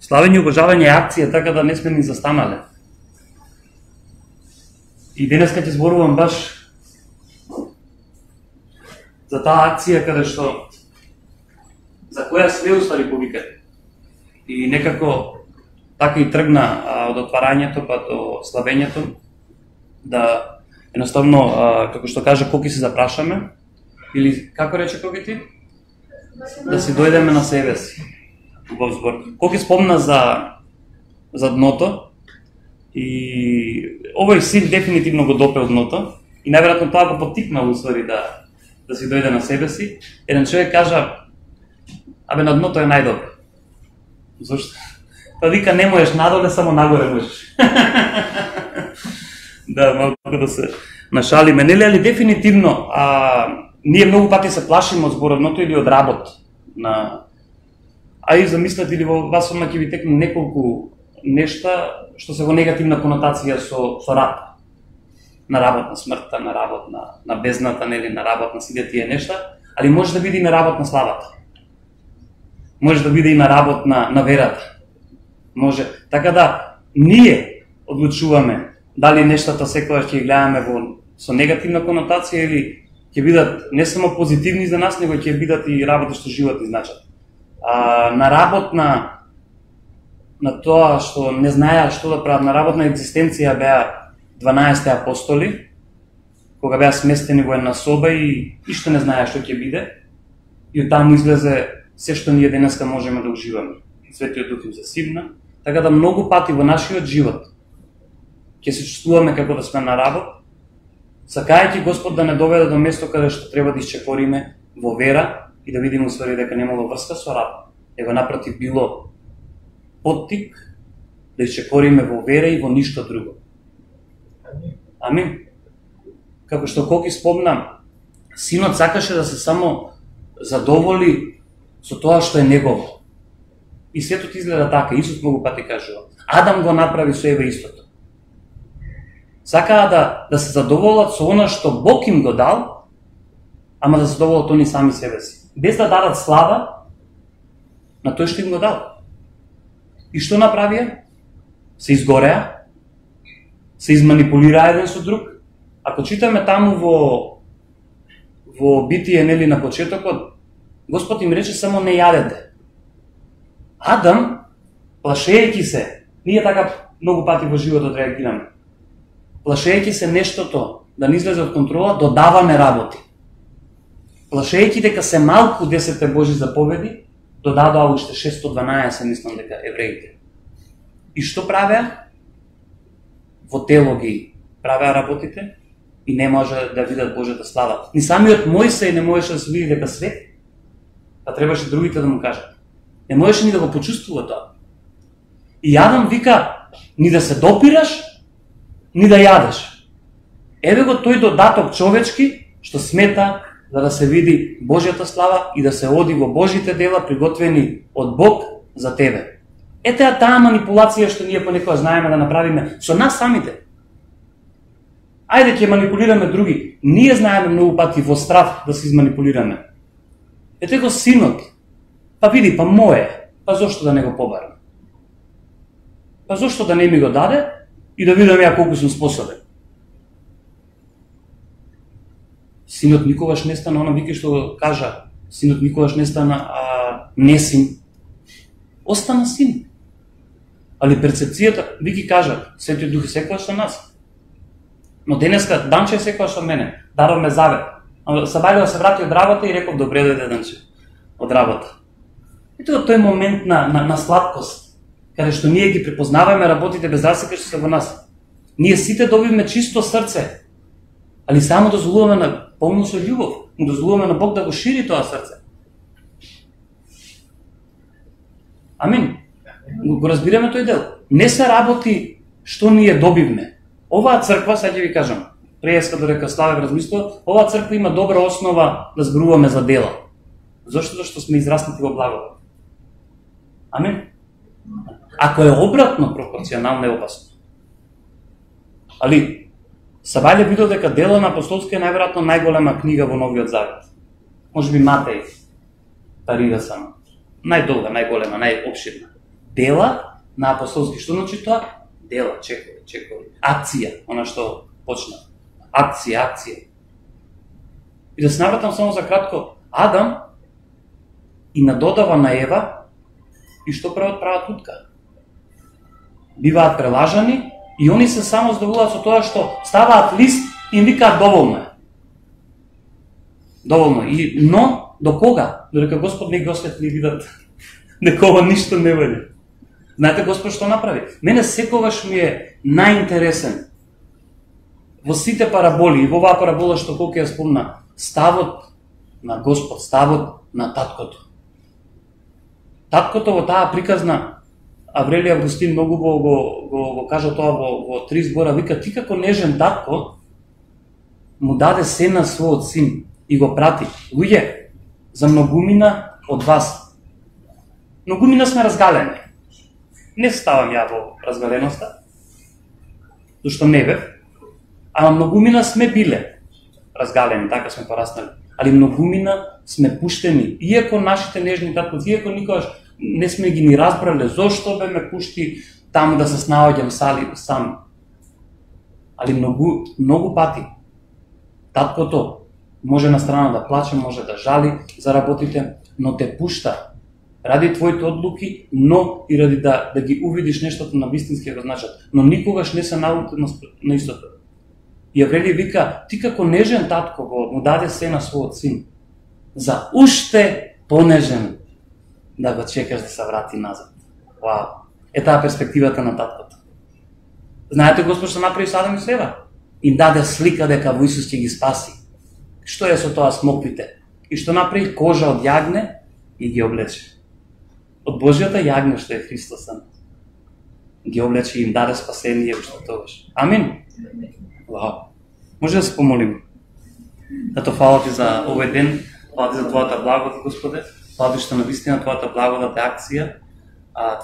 Славење, обожавање е акција, така да не сме ни застанале. И денеска ќе зборувам баш за таа акција каде што за која све уствари повикате. И некако така и тргна од отварањето па до славењето, да едноставно, како што каже Коки, се запрашаме, или како рече Коки ти? Да си дојдеме на себе си. Убав збор. Коки спомна за дното, и овој син дефинитивно го допе од дното, и најверојатно тоа го поттикна уствари да си дојде на себе си. Еден човек кажа, абе на дното е најдобро. Зошто? Па вика, не можеш надоле, само нагоре можеш. Да, малку да се нашалиме, нели, али дефинитивно, ние многу пати се плашиме од зборовното или од работ. А и замислете ли во вас ќе ви текне неколку нешта што се во негативна конотација со рад. На работ на смртта, на работ на бездната, нели, на работ на сите тие нешта, али може да биде и на работ на славата. Може да биде и на работ на верата. Може. Така да, ние одлучуваме дали нештата секогаш ќе гледаме со негативна конотација или ќе бидат не само позитивни за нас, него ќе бидат и работи што живот ни значат. На работ на тоа што не знаеа што да прават, на работ на екзистенција беа 12 апостоли, кога беа сместени во една соба и што не знаеа што ќе биде, и од таму излезе се што ние денеска можеме да уживаме. Светиот Дух им се сивна, така да многу пати во нашиот живот ќе се чувствуваме како да сме на работ, сакајќи Господ да не доведе до место каде што треба да исчекориме во вера и да видиме уствари дека немало врска со работа, него напротив било поттик да исчекориме во вера и во ништо друго. Амин. Како што Коки спомна, синот сакаше да се само задоволи со тоа што е негово. И светот изгледа така, Исус многу пати кажува. Адам го направи со Ева истото. Сакаа да се задоволат со она што Бог им го дал, ама да задоволат они сами себе си. Без да дадат слава на тој што им го дал. И што направија? Се изгореа, се изманипулираа еден со друг. Ако читаме таму во Битие, нели, на почетокот, Господ им рече само не јадете. Адам, плашејќи се, ние така многу пати во животот реагираме, плашејќи се нештото да не излезе од контрола, додаваме работи. Плашејќи дека се малку 10 Божи заповеди, додадоа уште 612, мислам дека евреите. И што правеа? Во тело ги правеа работите и не може да видат Божјата слава. Ни самиот Мојсей не можеше да се види дека свет, па требаше другите да му кажат. Не можеше ни да го почувствува тоа. И Адам вика, ни да се допираш, ни да јадеш. Еве го тој додаток човечки, што смета за да се види Божјата слава и да се оди во Божите дела приготвени од Бог за тебе. Ете таа манипулација што ние понекогаш знаеме да направиме со нас самите. Ајде ќе манипулираме други. Ние знаеме многу пати во страв да се изманипулираме. Ете го синот. Па види, па мое. Па зошто да не го побарам? Па зошто да не ми го даде и да видам ја колку сум способен? Синот никогаш не стана, она вики што кажа, синот никогаш не стана не син. Остана син. Али перцепцијата, вики кажа, Светиот Дух е секогаш со нас. Но денеска Данче е секогаш со мене. Даров ме завет. Сабајлева се врати од работа и реков, добре дојде Данче од работа. И тоа тој момент на сладкост, каде што ние ги препознаваме работите без разлика што се во нас. Ние сите добивме чисто срце, али само дозволуваме на полно со љубов, му дозволуваме на Бог да го шири тоа срце. Амин. Го разбираме тој дел. Не се работи што ние добивме. Оваа црква, сега ќе ви кажам, преска додека Славе размислува, оваа црква има добра основа да зборуваме за дела. Зошто? Зашто сме израснати во благодат. Амин. Ако е обратно пропорционално е опасно. Али Сабајле видел дека Дела на апостолски е најверојатно најголема книга во Новиот Завет. Може би Матеј парира само. Најдолга, најголема, најопширна. дела на апостолски. Што значи тоа? Дела, чекови. Акција, она што почна. Акција. И да се навратам само за кратко, Адам и надодава на Ева и што прават утка. Биваат прелажани и они се само задоволуваат со тоа што ставаат лист и им викаат доволно е. Доволно. Но до кога? Додека Господ не ги осветли и видат дека ова ништо не вали. Знаете Господ што направи? Мене секогаш ми е најинтересен во сите параболи и во оваа парабола што колку ја спомна, ставот на Господ, ставот на таткото. Таткото во таа приказна, Аврелий Августин многу го кажа тоа во 3 збора, вика, ти како нежен татко му даде се на својот син и го прати. Луѓе, за многумина од вас. Многумина сме разгалени. Не ставам ја во разгаленоста, зашто не бев, а многумина сме биле разгалени, така сме пораснали. Али многумина сме пуштени, иако нашите нежни татковци, иако никогаш не сме ги ни разбрале зошто бе ме пушти таму да се снаоѓам сам. Али многу пати таткото може на страна да плаче, може да жали за работите, но те пушта ради твоите одлуки, но и ради да ги увидиш нештото на вистинскиот значат. Но никогаш не се научи на истото. И Аврелий вика, ти како нежен татко му даде се на својот син, за уште понежен да го чекаш да се врати назад. Вау! Е таа перспективата на таткото. Знаете Господ што направи со Адам и Ева? Им даде слика дека во Исус ќе ги спаси. Што е со тоа смоквите? И што направи? Кожа од јагне и ги облече. Од Божјата јагне што е Христос ги облече и им даде спасение што тогаш. Амин. Вау. Може да се помолиме. Тато, фала ти за овој ден, фала ти за твојата благодат, Господе. Фала ти што навистина твојата благодат е акција,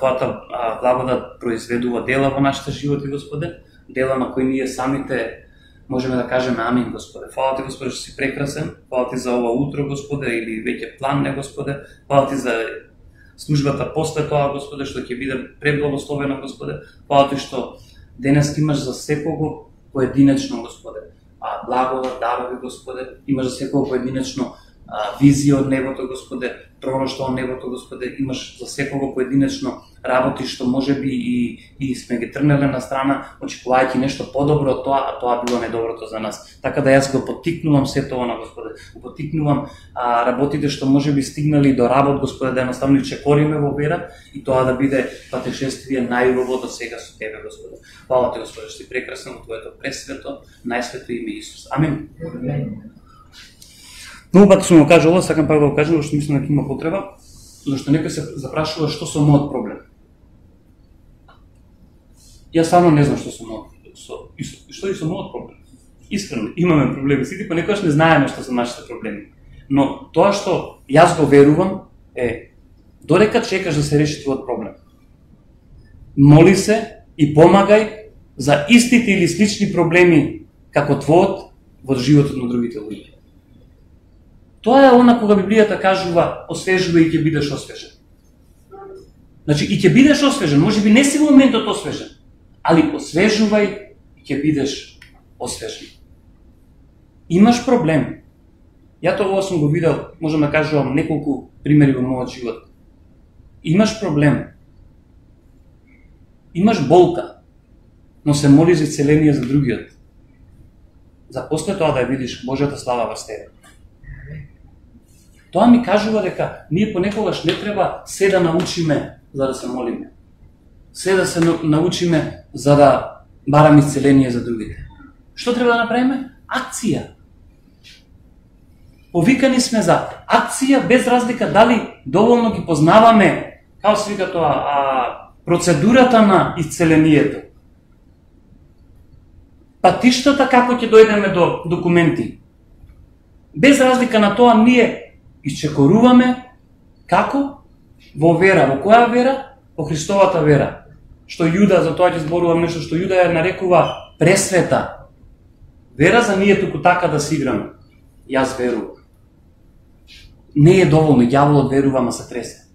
твојата благодат произведува дела во нашите животи, Господе. Дела на кои ние самите можеме да кажеме амин, Господе. Фала ти, Господе, што си прекрасен. Фала ти за ова утро, Господе, или веќе план, не, Господе. Фала ти за службата после тоа, Господе, што ќе биде преблагословена, Господе. Фала ти што денес имаш за секого поединечно, Господе, благодат, дарови, Господе, имаш за секого поединечно визија од небото, Господе, пророштво од небото, Господе, имаш за секого поединечно работи што можеби и сме ги трнеле на страна, очекувајќи нешто подобро од тоа, а тоа било недоброто за нас. Така да јас го поттикнувам сето она, Господе, го поттикнувам работите што можеби стигнали до работ, Господе, да едноставно и чекориме во вера и тоа да биде патешествие најубаво до сега со Тебе, Господе. Фала Ти, Господе, што си прекрасен во Твоето пресвето, најсвето име Исус. Амин. Многу пати сум го кажал ова, сакам пак да го кажам, зашто мислам дека има потреба, зашто некој се запрашува што со мојот проблем. Јас само не знам што со мојот проблем. Искрено, имаме проблеми, сите понекогаш не знаеме што се нашите проблеми. Но тоа што јас го верувам е, додека чекаш да се реши твојот проблем, моли се и помагај за истите или слични проблеми како твојот во животот на другите луѓе. Тоа е она кога Библијата кажува освежувај и ќе бидеш освежен. Значи и ќе бидеш освежен, можеби не си во моментот освежен, али освежувај и ќе бидеш освежен. Имаш проблем. Ја тоа сум го видел, можам да кажувам неколку примери во мојот живот. Имаш проблем. Имаш болка, но се молиш за исцеление за другиот. За после тоа да ја видиш Божјата слава во тебе. Тоа ми кажува дека ние понекогаш не треба се да научиме за да се молиме. Се да се научиме за да бараме исцеление за другите. Што треба да направиме? Акција. Повикани сме за акција без разлика дали доволно ги познаваме, како се вика тоа, процедурата на исцелението. Патиштата како ќе дојдеме до документи. Без разлика на тоа ние исчекоруваме како? Во вера. Во која вера? Во Христовата вера. Што Јуда, за тоа ќе зборувам нешто, што Јуда ја нарекува пресвета. Вера за ние туку така да си играме. Јас верувам. Не е доволно, ѓаволот верува, ама се тресе.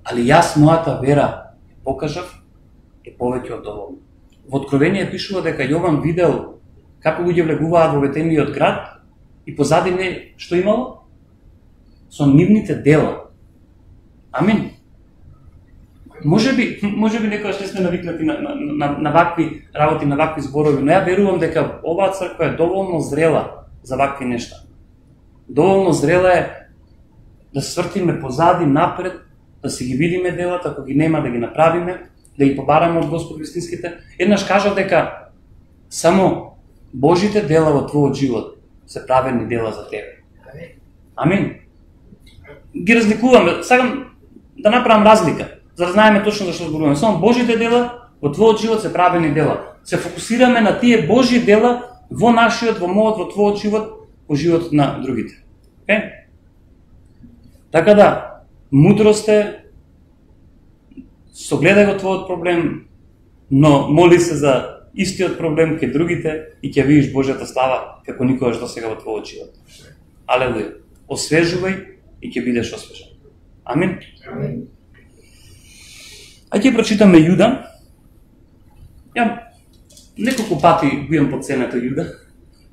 али јас мојата вера покажав е повеќе од доволно. Во Откровение пишува дека Јован видел како луѓе влегуваат во ветениот град и позади не што имало? Со нивните дела. Амин. Може би некојаш не сме навикнати на вакви работи, на вакви зборови, но ја верувам дека оваа црква е доволно зрела за вакви нешта. Доволно зрела е да свртиме позади, напред, да си ги видиме делата, ако ги нема да ги направиме, да ги побараме од Господ вистинските. Еднаш кажа дека само Божите дела во твојот живот се праведни дела за тебе. Амин. Ги разликуваме, сакам да направам разлика, за да знаеме точно зашто зборуваме. Само Божите дела во твојот живот се праведни дела. Се фокусираме на тие Божи дела во нашиот, во мојот, во твојот живот, во животот на другите. Okay? Така да, мудрост е, согледај го твојот проблем, но моли се за истиот проблем кај другите и ќе видиш Божјата слава како никогаш досега во твојот живот. Алелуја. Освежувај и ќе бидеш освежен. Амин. Амин. Ајде ќе прочитаме Јуда. Ја неколку пати го имам подценето Јуда,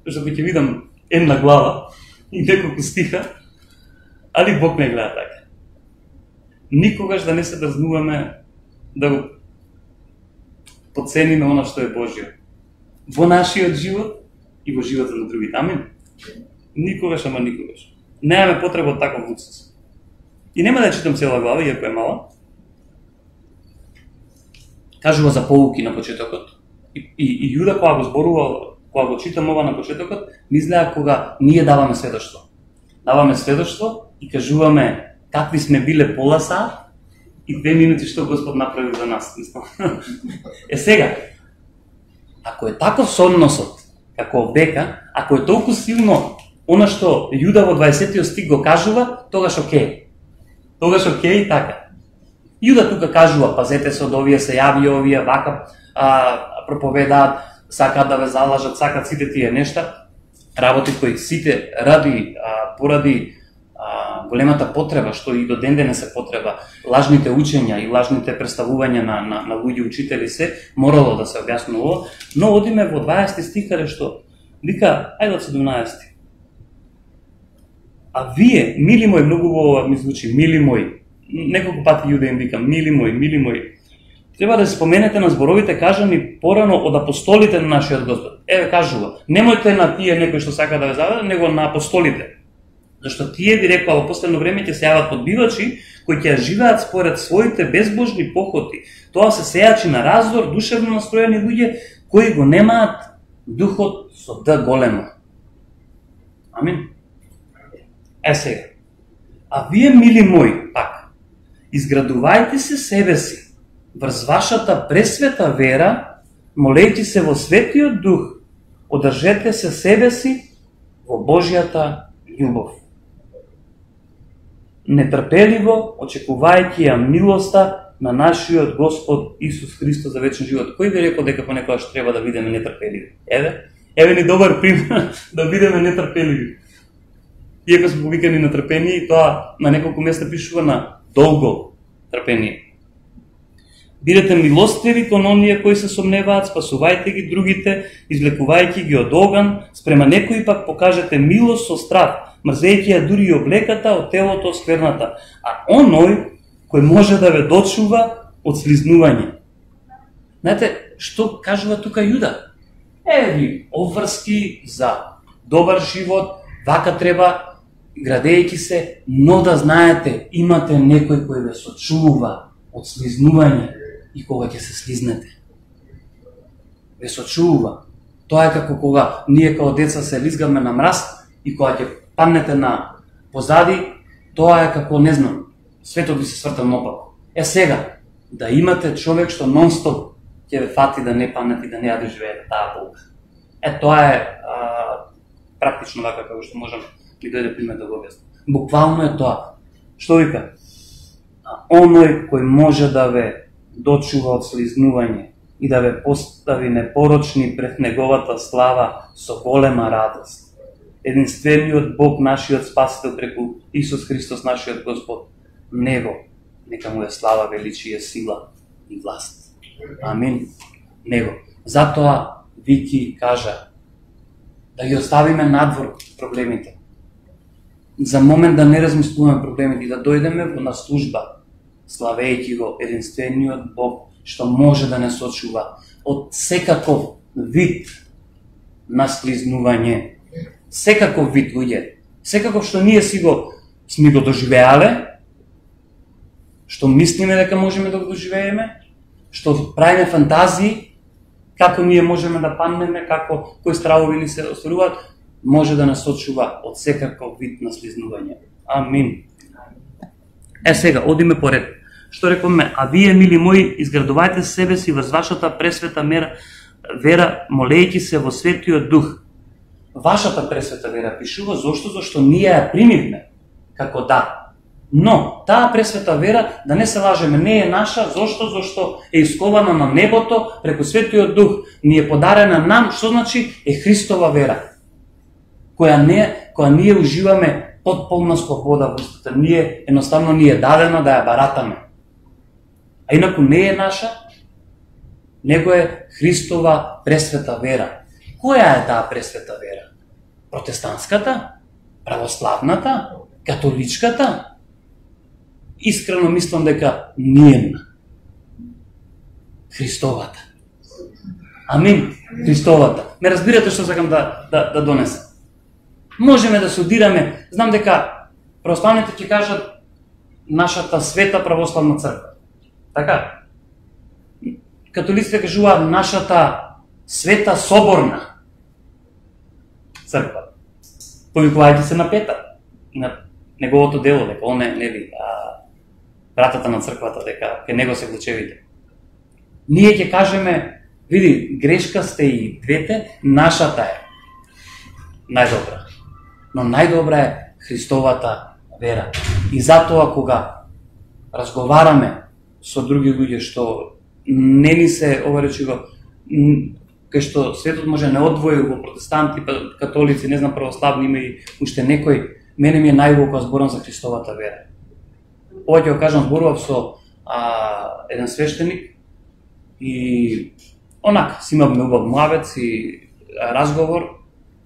зашто ќе видам една глава и неколку стиха, али Бог не гледа така. Никогаш да не се дрзнуваме да го подцениме она што е Божјо во нашиот живот и во животот на другите. Амин. Никогаш, ама никогаш. Немаме потреба од таков луксус. И нема да ја читам цела глава, иако е мала. Кажува за поуки на почетокот. И Јуда кога го зборува, кога го читам ова на почетокот, ми изгледа кога ние даваме сведоштво. Даваме сведоштво и кажуваме какви сме биле пола сат и 2 минути што Господ направи за нас. Е сега, ако е таков соодносот, како дека, ако е толку силно она што Јуда во 20 стих го кажува, тогаш окей. Тогаш окей така. Јуда тука кажува, пазете се од овие, се јави овие, вака проповедаат, сакаат да ве залажат, сакаат сите тие нешта, работи кои сите поради големата потреба, што и до ден денес е потреба, лажните учења и лажните представувања на луѓе учители се, морало да се објаснува, но одиме во 20 стих каде што вика, ајде од 17. А вие, мили мој, многу во ми звучи, мили мој, неколку пати Јуда им вика, мили мој, треба да се споменете на зборовите кажани порано од апостолите на нашиот Господ. Еве кажува, немојте на тие некои што сака да ве заведат, него на апостолите. Зашто тие, ви рекла, во последно време ќе се јават подбивачи, кои ќе живеат според своите безбожни похоти. Тоа се сејачи на раздор, душевно настроени луѓе, кои го немаат духот со Д големо. Амин. Е сега. А вие, мили мои, пак, изградувајте се себе си врз вашата пресвета вера, молејте се во Светиот Дух, одржете се себе си во Божјата љубов. Нетрпеливо очекувајќи ја милоста на нашиот Господ Исус Христос за вечен живот. Кој ви рекол дека понекогаш треба да бидеме нетрпеливи? Еве ни добар пример да бидеме нетрпеливи. Иако сме повикани на трпение, и тоа на неколку места пишува на долго трпение. Бидете милостиви кон оние кои се сомневаат, спасувајте ги другите, извлекувајќи ги од оган, спрема некои пак покажете милост со страх, мрзејќи ја дури и облеката од телото оскверната, а оној кој може да ве дочува од слизнување. Знаете, што кажува тука Јуда? Ви обврски за добар живот, вака треба, градејќи се, но да знаете, имате некој кој ве сочува од слизнување и кога ќе се слизнете. Ве сочува. Тоа е како кога ние као деца се лизгаме на мраз и кога ќе паднете на позади, тоа е како, не знам, светот ви се сврта наопако. Е сега, да имате човек што нон-стоп ќе ве фати да не паднете и да не ја доживеете таа болка. Тоа е практично вака како што можам и дојде пример да го објаснам. Буквално е тоа. Што вика? Оној кој може да ве дочува од слизнување и да ве постави непорочни пред неговата слава со голема радост. Единствениот Бог, нашиот Спасител преку Исус Христос, нашиот Господ, Него нека му е слава, величие, сила и власт. Амин. Него. Затоа Вики кажа да ги оставиме надвор проблемите. За момент да не размислуваме проблемите и да дојдеме на служба, славејќи го единствениот Бог, што може да не сочува од секаков вид на склизнување, секаков вид луѓе, секаков што ние сме го доживеале, што мислиме дека можеме да го доживееме, што правиме фантазии, како ние можеме да паднеме, како кои стравови ни се остваруваат, може да нас сочува од секаков вид на слизнување. Амин. Сега, одиме поред. Што рекоме, а вие, мили мои, изградувајте себе си врз вашата пресвета вера, молејќи се во Светиот Дух. Вашата пресвета вера пишува, зашто ние ја примивме како да. Но, таа пресвета вера, да не се лажеме, не е наша, зашто е искована на небото преку Светиот Дух. Ни е подарена нам, што значи е Христова вера, која ние уживаме потполна слобода во устата. Ние, едноставно ни е дадена да ја баратаме. А инаку не е наша, него е Христова пресвета вера. Која е таа пресвета вера? Протестантската? Православната? Католичката? Искрено мислам дека ниједна. Христовата. Амин. Христовата. Ме разбирате што сакам да донесам. Можеме да се одираме. Знам дека православните ќе кажат нашата света православна црква. Така? Католиците кажуваат нашата света соборна црква. Повикувајќи се на Петар и на неговото дело, дека он е братата на црквата, дека кај него се клучевите. Ние ќе кажеме, види, грешка сте и двете, нашата е најдобра. Но најдобра е Христовата вера. И затоа кога разговараме со други луѓе што не ни се, ова речи го, кај што светот може не одвои во протестанти, католици, не знам, православни, има и уште некој, мене ми е најубаво кога зборам за Христовата вера. Ова ќе го кажам, зборував со еден свештеник и онак, си имавме убав муавец и разговор,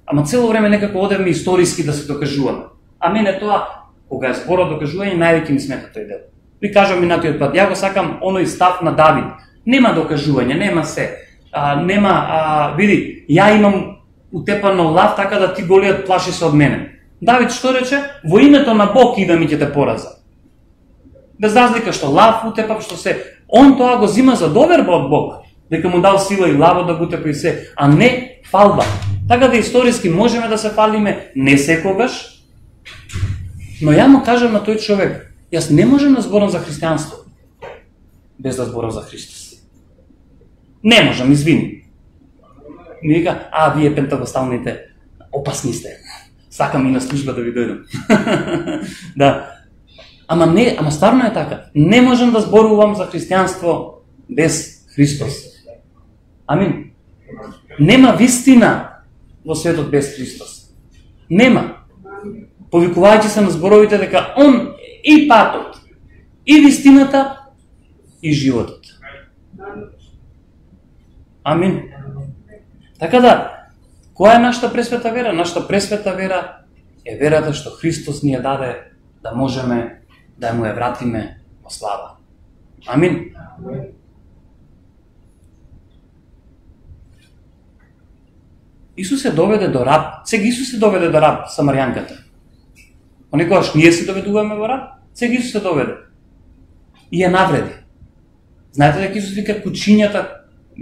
ама цело време некако одевме историски да се докажуваме. А мене тоа, кога е зборот докажување, највеќе ми смета тој дел. Ви кажам минатиот пат, ја го сакам оној став на Давид. Нема докажување, нема се. Види, ја имам утепано лав, така да ти голиот плаши се од мене. Давид што рече? Во името на Бог идам и ќе те пораза. Без разлика што лав утепав, што се. Он тоа го зима за доверба од Бог, дека му дал сила и лаво да го утепа и се, а не фалба. Така да историски можеме да се фалиме, не секогаш, но ја му кажам на тој човек, јас не можем да зборам за христијанство без да зборам за Христос. Не можам, извини. Ми вика, вие пентакосталните опасни сте. Сакам и на служба да ви дојдам. Да. Ама стварно е така. Не можам да зборувам за христијанство без Христос. Амин. Нема вистина во светот без Христос. Нема. Повикувајќи се на зборовите дека Он и патот, и вистината, и животот. Амин. Така да, која е нашата пресвета вера? Нашата пресвета вера е верата што Христос ни ја даде да можеме да му ја вратиме во слава. Амин. Исус се доведе до раб. Сега Исус се доведе до раб, самарјанката. Понекогаш ние се доведуваме во раб, сега Исус се доведе. И ја навреди. Знаете дека Исус вика кучињата,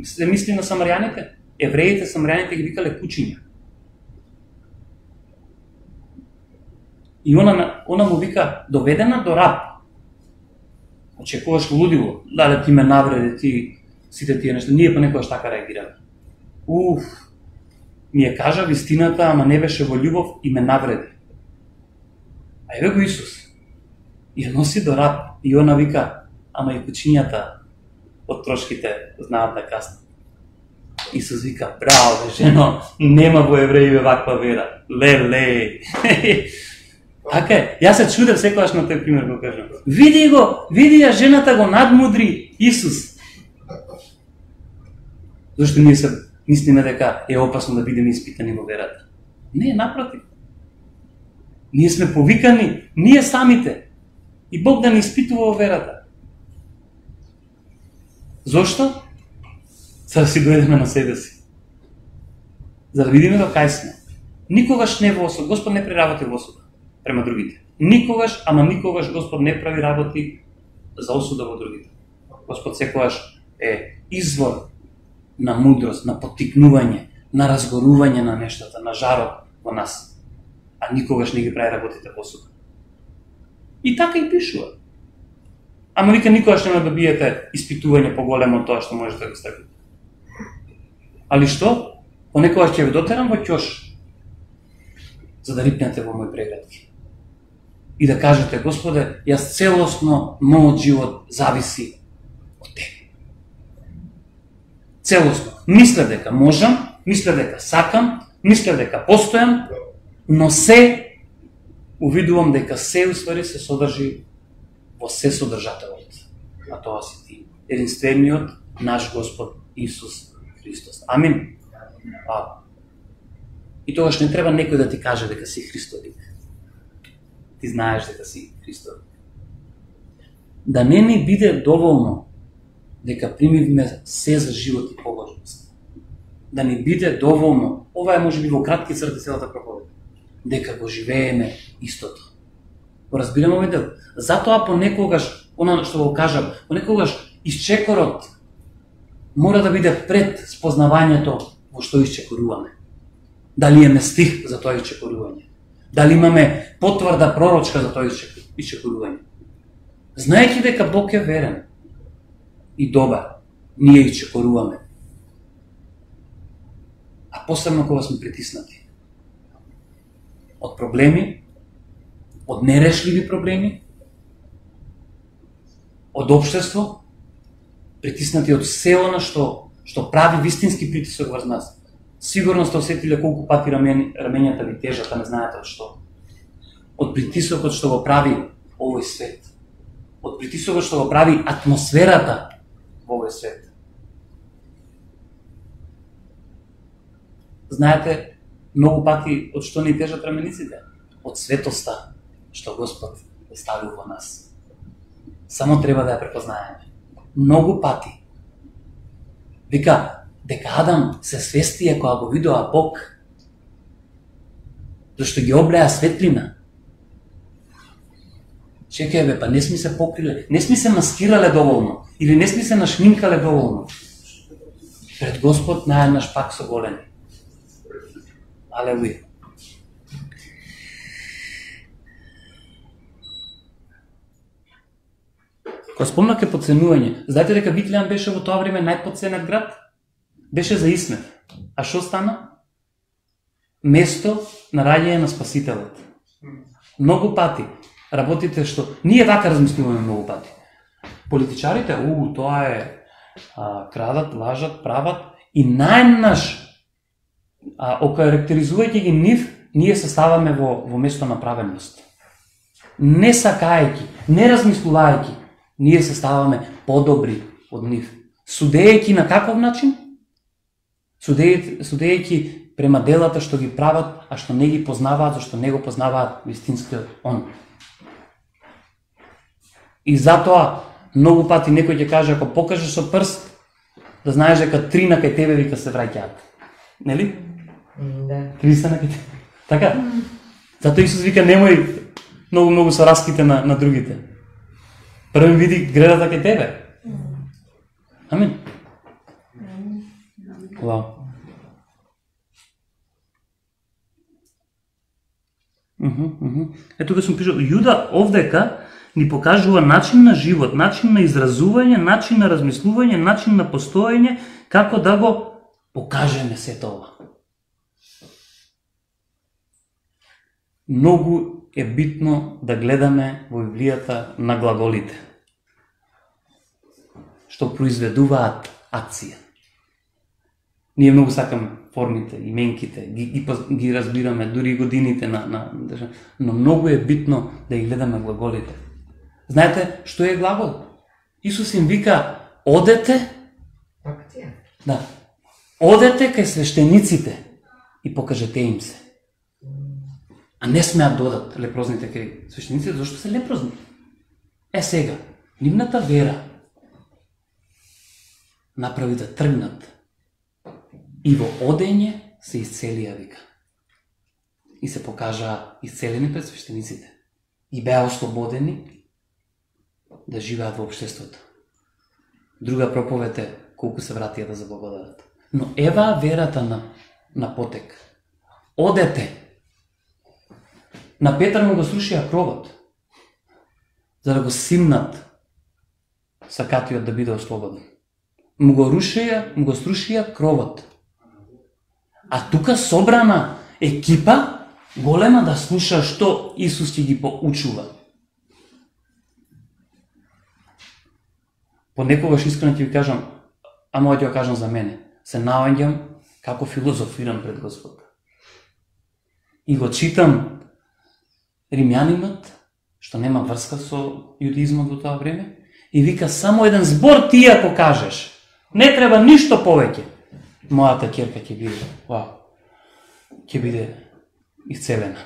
се мисли на самарјаните? Евреите, самарјаните ги викале кучиња. И она му вика доведена до раб. Очекуваш лудило, дали ти ме навреди, ти сите тие нешта. Ние понекогаш така реагираме. Ми ја кажа вистината, ама не беше во љубов и ме навреди. А еве го Исус. И ја носи до раб. И она вика, ама и кучињата од трошките знаат да каснат. Исус вика, браво, жено, нема во евреиве ваква вера. Леле. Така е. Јас се чудев секогаш на тој пример го кажам. Види ја жената го надмудри Исус. Зашто ние се мислиме дека е опасно да бидеме испитани во верата. Не, напротив. Ние сме повикани, ние самите, и Бог да ни испитува во верата. Зошто? За да си дојдеме на себе си. За да видиме до кај сме. Никогаш не во осуд. Господ не преработи во осуд према другите. Никогаш, ама никогаш Господ не прави работи за осуда во другите. Господ секогаш е извор на мудрост, на поттикнување, на разгорување на нештата, на жарот во нас. А никогаш не ги прави работите во осуда. И така и пишува. Ама вика никогаш нема да биете испитување поголемо од тоа што можете да го стрпите. Али што? Понекогаш ќе ве дотерам во ќош, за да рипнете во мој преградки. И да кажете, Господе, јас целосно, мојот живот зависи од Тебе. Целосно. Мисля дека можам, мисля дека сакам, мисля дека постојам, но се увидувам дека се уствари се содржи во се содржателот. А тоа си ти, единствениот наш Господ Исус Христос. Амин. И тогаш не треба некој да ти каже дека си Христовик. Ти знаеш дека си Христовик. Да не ни биде доволно дека примивме се за живот и побожност. Да ни биде доволно, ова е можеби во кратки црти целата проповед, дека го живееме истото. Го разбираме овој дел. Затоа понекогаш, она што го кажам, понекогаш исчекорот мора да биде пред спознавањето во што исчекоруваме. Дали имаме стих за тоа исчекорување? Дали имаме потврда пророчка за тоа исчекорување? Знаејќи дека Бог е верен и добар, ние исчекоруваме. А посебно кога сме притиснати од проблеми, од нерешливи проблеми, од општество, притиснати од село што прави вистински притисок врз нас. Сигурно сте осетиле колку пати раменјата ви тежат, а не знаете од што. Од притисокот што го прави овој свет. Од притисокот што го прави атмосферата во овој свет. Знаете, многу пати од што ни тежат рамениците? Од светоста што Господ е ставил во нас. Само треба да ја препознаеме. Многу пати. Вика, дека Адам се свестие кога го видоа Бог, зашто ги облеа светлина. Чекај бе, па не сме се покриле, не сме се маскирале доволно, или не сме се нашминкале доволно. Пред Господ наеднаш пак со големи. Алелуја. Кога спомнаке подценување, знаете дека Витлејан беше во тоа време најподценет град? Беше за Исмев. А што стана? Место на раѓање на Спасителот. Многу пати работите што... Ние така размислуваме многу пати. Политичарите, тоа е крадат, лажат, прават и најнаш окарактеризувајќи ги нив, ние се ставаме во место на праведност. Не сакајќи, не размислувајќи, ние се ставаме подобри од нив. Судејќи на каков начин? Судејќи према делата што ги прават, а што не ги познаваат, зашто не го познаваат вистинскиот Он. И затоа многу пати некој ќе каже, ако покажеш со прст, да знаеш дека 3 на кај тебе вика се враќаат. Нели? Да. 3 са на кај тебе. Така? Затоа Исус вика немој многу со раските на другите. Прво види гредата кај тебе. Амин. Вау. Ето тука сум пишал, Јуда овдека ни покажува начин на живот, начин на изразување, начин на размислување, начин на постоење, како да го покажеме сето ова. Многу е битно да гледаме во Библијата на глаголите, што произведуваат акција. Ние многу сакаме формите, именките, ги разбираме, дури годините но многу е битно да ги гледаме глаголите. Знаете што е глагол? Исус им вика, одете, одете кај свештениците и покажете им се. А не смеат да одат лепрозните кај свештениците, зашто се лепрозни. Сега, нивната вера направи да тргнат и во одење се исцелија, вика. И се покажаа исцелени пред свештениците. И беа ослободени да живеат во општеството. Друга проповед е колку се вратија да заблагодарат. Но ева верата на потек. Одете. На Петар му го срушија кровот, за да го симнат сакатиот да биде ослободен. Му го срушија кровот. А тука собрана екипа голема да слуша што Исус ќе ги поучува. Понекогаш искрено ќе ви кажам, ама ќе го кажам за мене, се наоѓам како филозофирам пред Господ. И го читам Римјанинот, што нема врска со јудизмот во тоа време, и вика само еден збор ти ако кажеш, не треба ништо повеќе. Мојата ќерка ќе биде, ќе биде исцелена.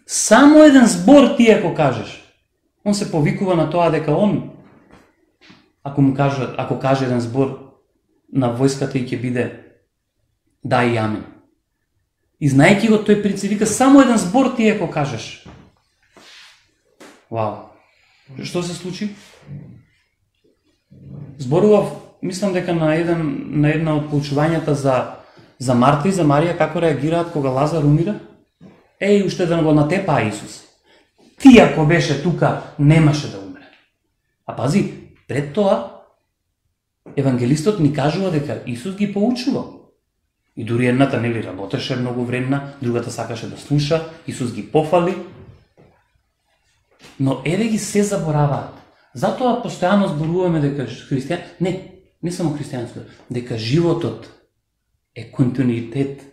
Само еден збор ти ако кажеш. Он се повикува на тоа дека он, ако каже еден збор на војската и ќе биде да и амин. И знаејќи го тој принцип, вика само еден збор ти ако кажеш. Што се случи? Зборував, мислам дека на една од поучувањата за Марта и за Марија, како реагираат кога Лазар умира. Уште да го натепа Исус. Ти ако беше тука, немаше да умре. А пази, пред тоа, евангелистот ни кажува дека Исус ги поучува. И дури едната работеше многу времена, другата сакаше да слуша, Исус ги пофали. Но еве ги се забораваат. Затоа постојано зборуваме дека не само христијанството, дека животот е континуитет,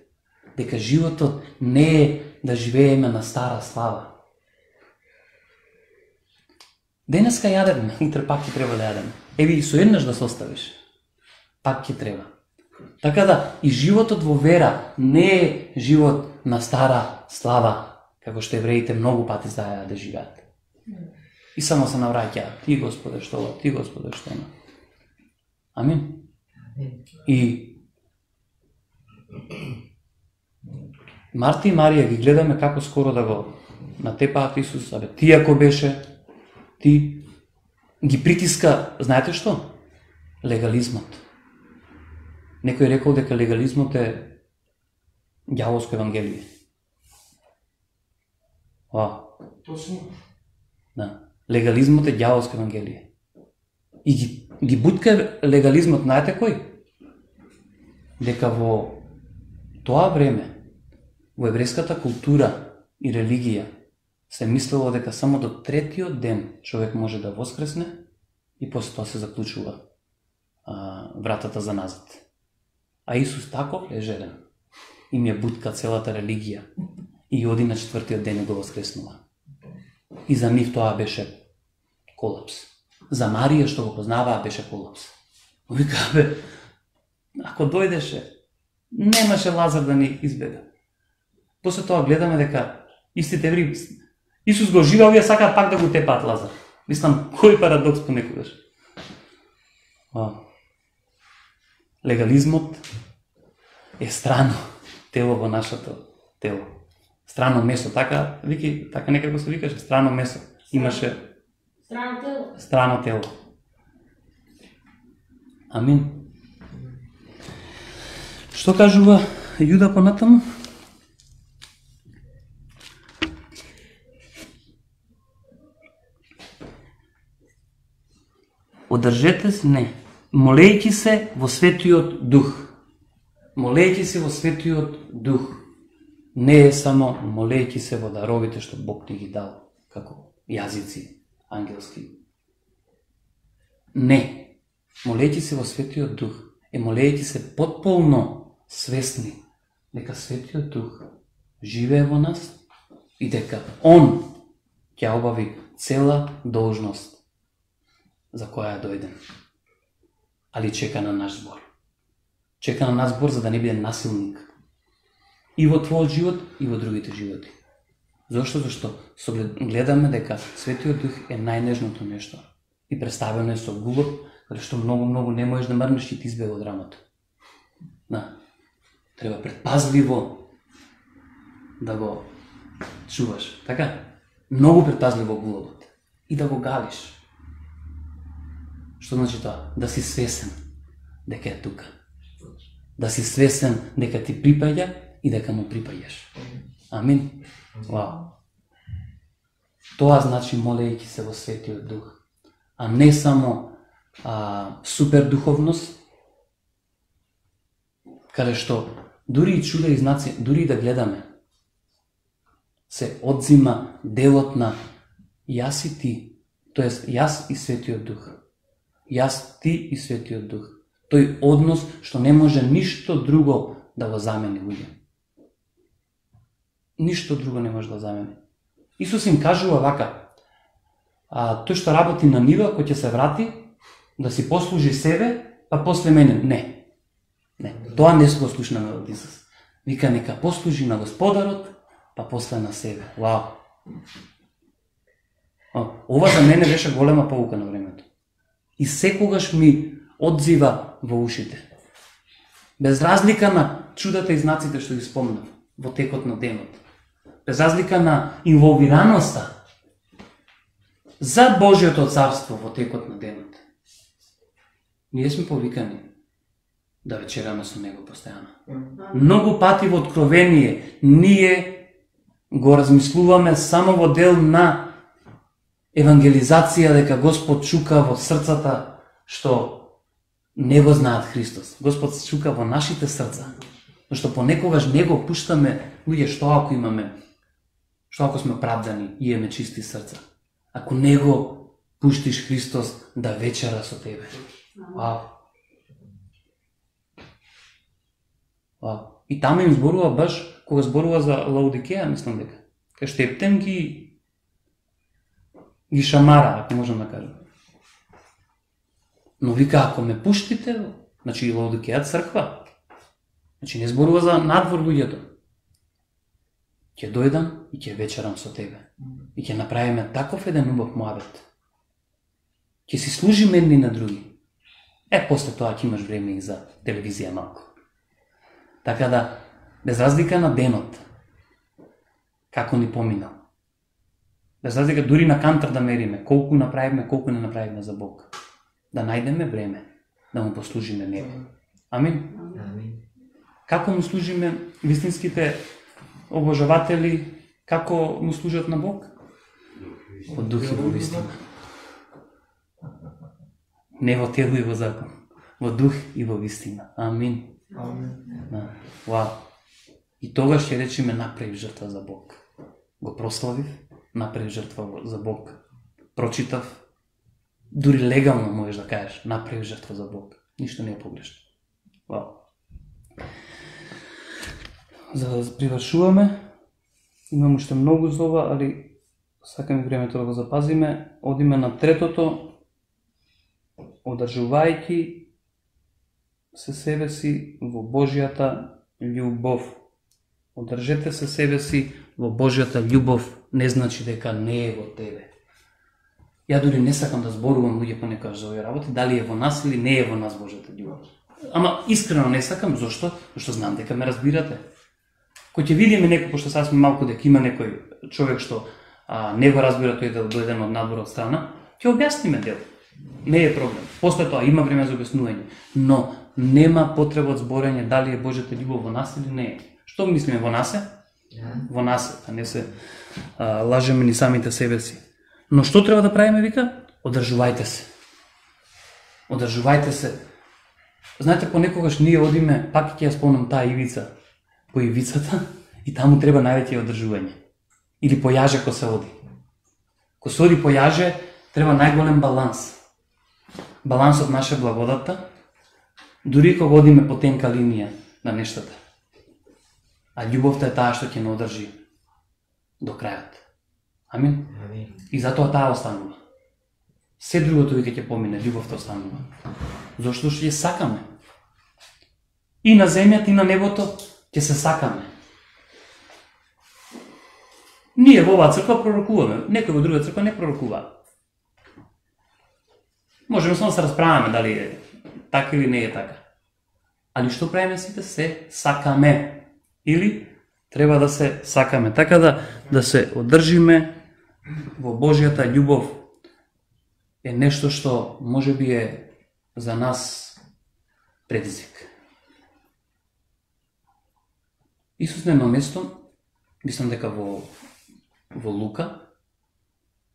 дека животот не е да живееме на стара слава. Денеска јадеме, утре пак ќе треба да јадеме. И со еднаш да се оставиш, пак ќе треба. Така да, и животот во вера не е живот на стара слава, како што евреите многу пати знаеа да живеат. И само се навраќаат, ти Господе што, ти Господе што. Амин. И Марта и Марија ги гледаме како скоро да го натепаат Исус, ти ако беше, ти ги притиска, знаете што? Легализмот. Некој рекол дека легализмот е ѓаволско евангелие. Точно. Да. Легализмот е ѓаволско евангелие. И ги бутка легализмот, знаете кој? Дека во тоа време, во еврејската култура и религија, се мислело дека само до третиот ден човек може да воскресне и после тоа се заклучува вратата за назад. А Исус таков е жеден. Им ја бутка целата религија и оди на четвртиот ден и го воскреснува. И за нив тоа беше колапс. За Марија што го познаваа беше колапс. Вика, ако дојдеше, немаше Лазар да ни избега. После тоа гледаме дека истите евреи, Исус го жива, овие сакаат пак да го тепаат Лазар. Мислам, кој парадокс понекогаш. Легализмот е страно тело во нашето тело. Страно месо, така некако се викаше, страно месо. Имаше страно тело. Амин. Што кажува Јуда понатаму? Одржете се, молејќи се во Светиот Дух. Молејќи се во Светиот Дух. Не е само молејќи се во даровите што Бог ти ги дал, како јазици ангелски. Не. Молејќи се во Светиот Дух е молејќи се потполно свесни дека Светиот Дух живее во нас и дека Он ќе обави цела должност за која е дојден. Али чека на наш збор. Чека на наш збор за да не биде насилник. И во твојот живот, и во другите животи. Зошто? Зашто гледаме дека Светиот Дух е најнежното нешто. И представено е со губоп, каде што многу не можеш да мрнеш и ти избега од рамото. Треба предпазливо да го чуваш. Така? Многу предпазливо губопот. И да го галиш. Што значи тоа? Да си свесен дека е тука. Да си свесен дека ти припаѓа и дека му припаѓаш. Амин. Вау. Тоа значи молејќи се во Светиот Дух. А не само супер духовност, каде што дури и чуда и знаци, дури и да гледаме, се одзима делот на јас и ти, тоест јас и Светиот Дух. Јас, ти и Светиот Дух. Тој однос што не може ништо друго да го замени луѓе. Ништо друго не може да замени. Исус им кажува вака, тој што работи на нива, кој ќе се врати, да си послужи себе, па после мене. Не. Тоа не се го слушнаме од Исус. Вика, нека послужи на Господарот, па после на себе. Вау. Ова за мене беше голема поука на времето. И секогаш ми одзива во ушите. Без разлика на чудата и знаците што ги спомнав во текот на денот. Без разлика на инволвираноста за Божјото царство во текот на денот. Ние сме повикани да вечераме со Него постојано. Многу пати во Откровение ние го размислуваме само во дел на евангелизација дека Господ чука во срцата што не го знаат Христос. Господ чука во нашите срца. Зашто понекогаш не го пуштаме луѓе што ако имаме, што ако сме оправдани и имаме чисти срца. Ако не го пуштиш Христос да вечера со тебе. Вау. И тamo им зборува баш, кога зборува за Лаодикеја, мислам дека. Кај што Ептем ги шамара, ако можам да кажам. Но вика, ако ме пуштите, значи и Лаодикеја црква. Значи не зборува за надвор луѓето. Ќе дојдам и ќе вечерам со тебе. И ќе направиме таков еден убав муабет. Ќе си служиме едни на други. После тоа ќе имаш време и за телевизија малку. Така да, без разлика на денот, како ни поминал. Без разлика дури на кантар да мериме, колку направиме, колку не направиме за Бог. Да најдеме време, да му послужиме Него. Амин? Како му служиме вистинските обожаватели, како му служат на Бог? Во дух и во вистина. Не во тело и во закон. Во дух и во вистина. Амин. Вау. И тогаш ќе речеме направив жртва за Бог. Го прославив, направив жртва за Бог. Прочитав, дури легално можеш да кажеш, направив жртва за Бог. Ништо не е погрешно. Вау. За да привршуваме, имам уште многу за ова, али сакаме времето да го запазиме. Одиме на третото, одржувајќи се себе си во Божјата љубов. Одржете се себе си во Божјата љубов, не значи дека не е во тебе. Ја дури не сакам да зборувам луѓе понекогаш за овие работи, дали е во нас или не е во нас Божјата љубов. Ама искрено не сакам, зошто? Зашто знам дека ме разбирате. Кој ќе видиме некој, пошто сега сме малку дека има некој човек што не го разбира тој да дојден од надвор од страна, ќе објасниме дел. Не е проблем. После тоа има време за објаснување, но нема потреба од зборење дали е Божјата љубов во нас или не е. Што мислиме, во нас е? Во нас е, а не се лажеме ни самите себе си. Но што треба да правиме, вика? Одржувајте се. Одржувајте се. Знаете, понекогаш ние одиме, пак ќе ја спомнам таа ивица, по ивицата, и таму треба највеќе одржување. Или по јаже ко се оди. Ко се оди по јаже, треба најголем баланс. Балансот наша благодатта, дури кога одиме по тенка линија, на нештата. А љубовта е таа што ќе не одржи до крајот. Амин. И затоа таа останува. Се другото веќе ќе помине, љубовта останува. Зошто што ќе сакаме. И на земјата и на небото ќе се сакаме. Ние во оваа црква пророкуваме, некој во друга црква не пророкува. Можеме само да се расправаме дали е така или не е така. Али што правиме сите? Се сакаме. Или треба да се сакаме. Така да се одржиме во Божјата љубов е нешто што може би е за нас предизвик. Исус на едно место, мислам дека во Лука,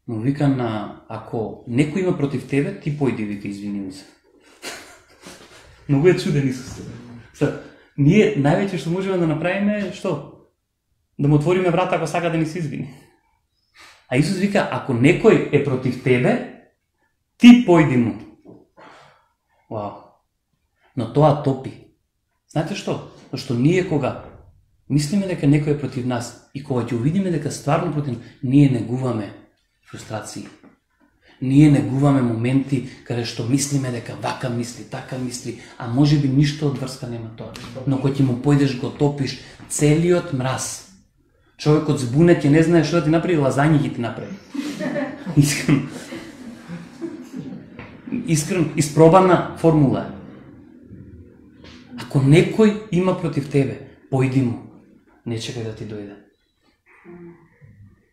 му вика на, ако некој има против тебе, ти појди, вика, извини ми се. Многу е чуден Исус. Ние највеќе што можеме да направиме е што? Да му отвориме врата ако сака да ни се извини. А Исус вика, ако некој е против тебе, ти појди му. Вау. Но тоа топи. Знаете што? Зашто ние кога мислиме дека некој е против нас и кога ќе увидиме дека стварно против, ние негуваме фрустрации. Ние негуваме моменти каде што мислиме дека вака мисли, така мисли, а може би ништо од врска нема тоа. Но кога ќе му појдеш го топиш целиот мраз. Човекот збунет ќе не знае што да ти направи, лазањи ќе ти направи. Искрено, испробана формула. Ако некој има против тебе, појди му. Не чекај да ти дојде.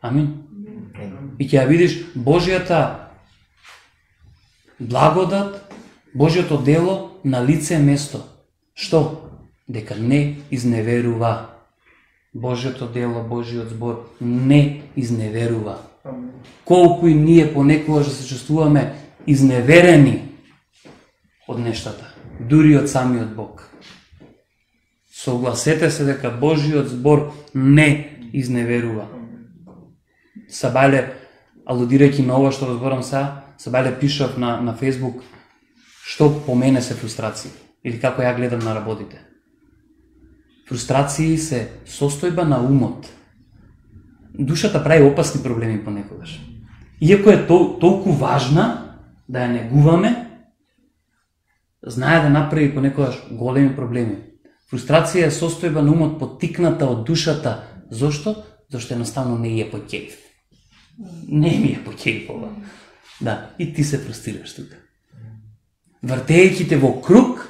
Амин. И ќе ја видиш Божјата благодат, Божјото дело на лице место. Што? Дека не изневерува. Божјото дело, Божјиот збор не изневерува. Колку и ние понекогаш да се чувствуваме изневерени од нештата, дури од самиот Бог. Согласете се дека Божјиот збор не изневерува. Сабајле, алудирајќи на ова што разборам сега, Сабајле пишав на Facebook што по мене се фрустрации или како ја гледам на работите. Фрустрации се состојба на умот. Душата прави опасни проблеми понекогаш. Иако е толку важна да ја негуваме, знае да направи понекогаш големи проблеми. Фрустрација е состојба на умот поттикната од душата. Зошто? Зашто едноставно не е по ќејф. Не ми е по ќејф ова. Да, и ти се фрустрираш тука. Вртејќи те во круг,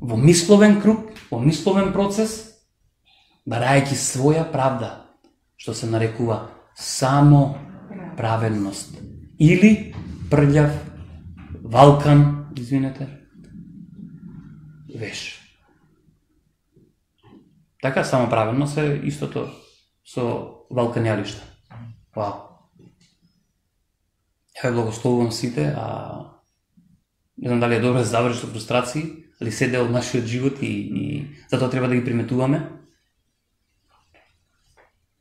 во мисловен круг, во мисловен процес, барајќи своја правда, што се нарекува само праведност. Или прљав, валкан, извинете, веш. Така, само праведност е истото со валканјалишта. Вау. Ја благословувам сите, не знам дали е добро да заврши со фрустрации, али се дел од нашиот живот и затоа треба да ги приметуваме.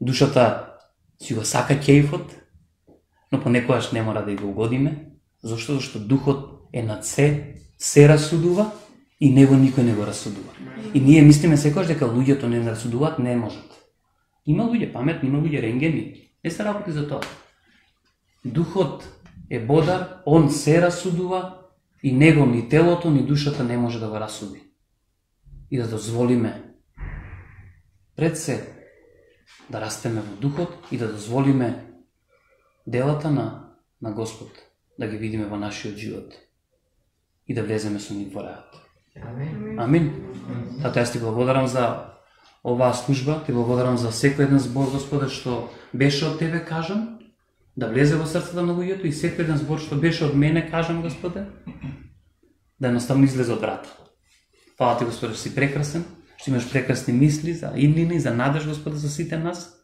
Душата си го сака ќејфот, но понекогаш не мора да го угодиме. Зошто? Зашто духот е над се расудува и него никој не го расудува. И ние мислиме секогаш дека луѓето не расудуваат, не можат. Има луѓе паметни, има луѓе ренгени. Не се работи за тоа. Духот е бодар, он се расудува и него ни телото, ни душата не може да го расуди. И да дозволиме пред се да растеме во духот и да дозволиме делата на Господ да ги видиме во нашиот живот и да влеземе со нив во рајот. Амин. Тато, јас ти благодарам за оваа служба, ти благодарам за секој еден збор, Господе, што беше од Тебе кажан, да влезе во срцата на луѓето и секој еден збор што беше од мене кажан, Господе, да едноставно излезе од врата. Фала ти, Господе, што си прекрасен, што имаш прекрасни мисли за иднина и за надеж, Господе, за сите нас.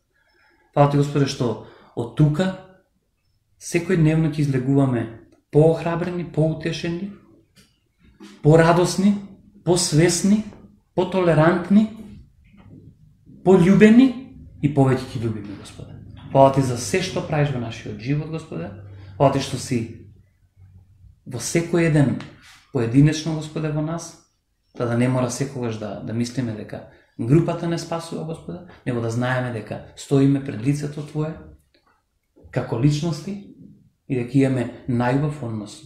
Фала ти, Господе, што од тука секој дневно ќе излегуваме поохрабрени, поутешени, порадосни, посвесни, потолерантни, пољубени и повеќе ќе љубиме, Господе. Фала ти за се што правиш во нашиот живот, Господе. Фала ти што си во секој еден поединечно, Господе, во нас. да не мора секогаш да мислиме дека групата не спасува, Господа, него да знаеме дека стоиме пред лицето Твое, како личности, и дека имаме најубав однос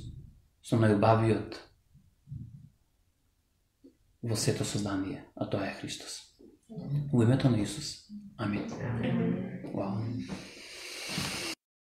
со најубавиот во сето создание, а тоа е Христос. Во името на Исус. Амин. Вау.